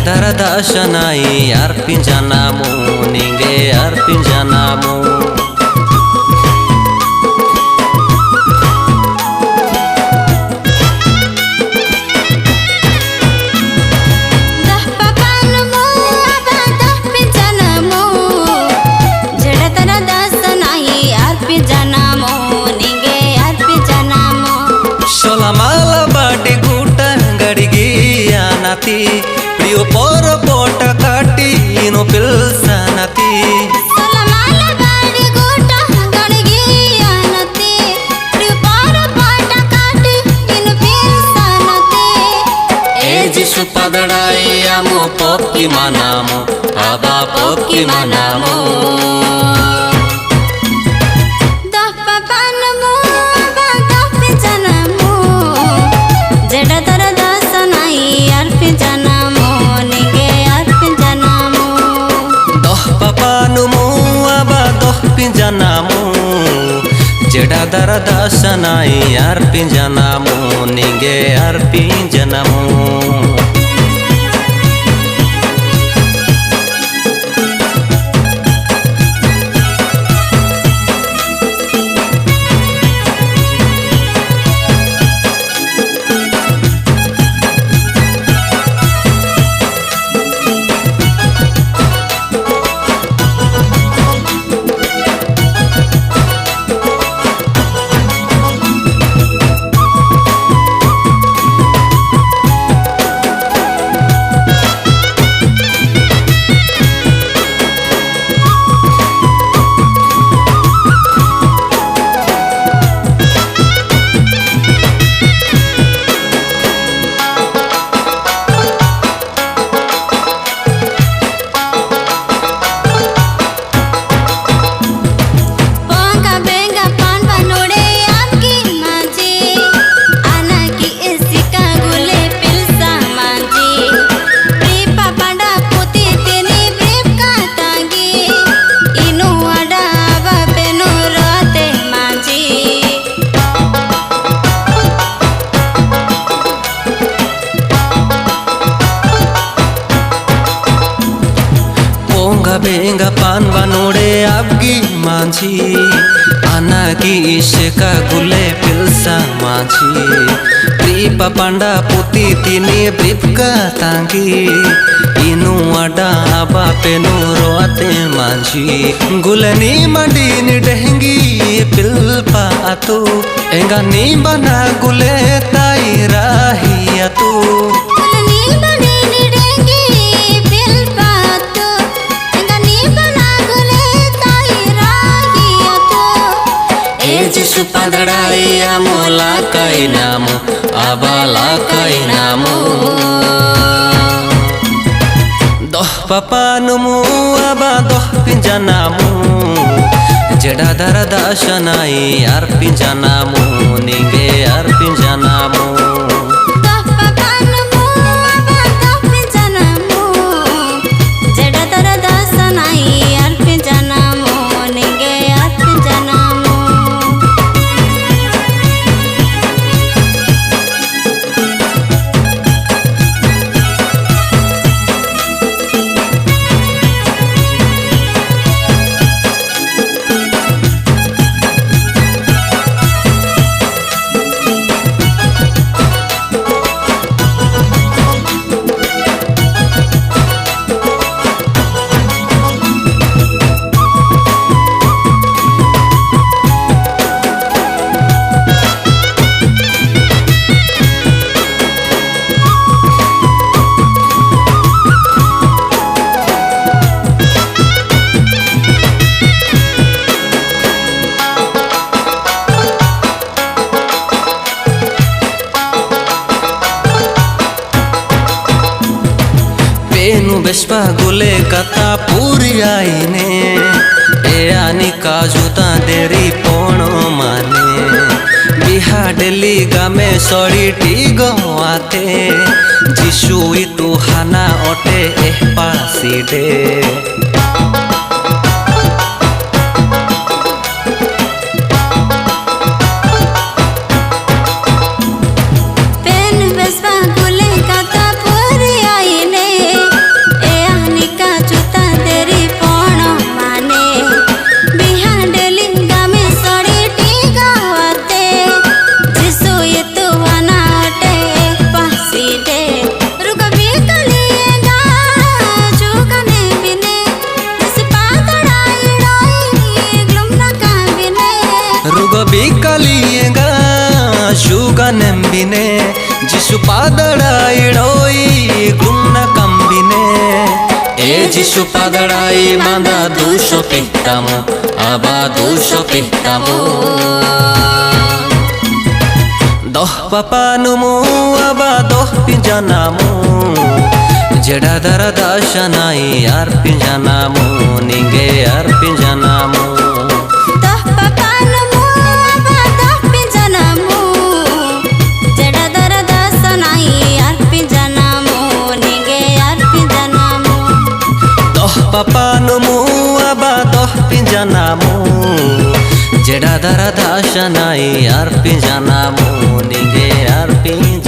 Jedadara dasanai arpinjanamu ninge arpinjanamu. Priyo poro pota kati ino pilsanati. Solamala badi gota gadigi anati. Priyo poro pota kati ino pilsanati. Jisu padadai amo pokki manamu, aba pokki manamu. Pinjanamu jedadara dasanai arpinjanamu ninge arpinjanamu. Benga panwa node abgi manji anagi isheka gule pilsa manji pripa panda puti tini bripka tangi inu ada aba penu roate manji gulani madini dehengi pilpa atu enga ni bana gule tai rahi atu. Jisu padadai amo lakai namu, aba lakai namu. Doh papanumu aba doh pinjanamu jedadara dasanai arpinjanamu ninge arpinjanamu. Bespa gule kata puri aine e ani kajuta deri pono mane biha delhi game sori tigo ate jisu itu hana ote paside. Pen bespa gule kata puri aine ಬಿಕಲಿಯಗ ಶುಗ ನೆಂಬಿನೆ Gs ಪಾದಡಾಯಿಡೋಯಿ ಗುನ್ನ ಕಂಬಿನೆ এ যিশু পাদড়াই বাঁধা 200 পিহতামো আবা 200 পিহতামো দহ পাপানুমু আবা দহ পিজানামু জেডা দরা দাশানাই আর পিজানামু নিগে আর পিজানামু দহ পাপানুমু আবা দহ পিজানামু জেডা দরা দাশানাই আর পিজানামু নিগে আর পিজানামু দহ পাপানুমু আবা দহ পিজানামু জেডা দরা দাশানাই আর পিজানামু নিগে আর পিজানামু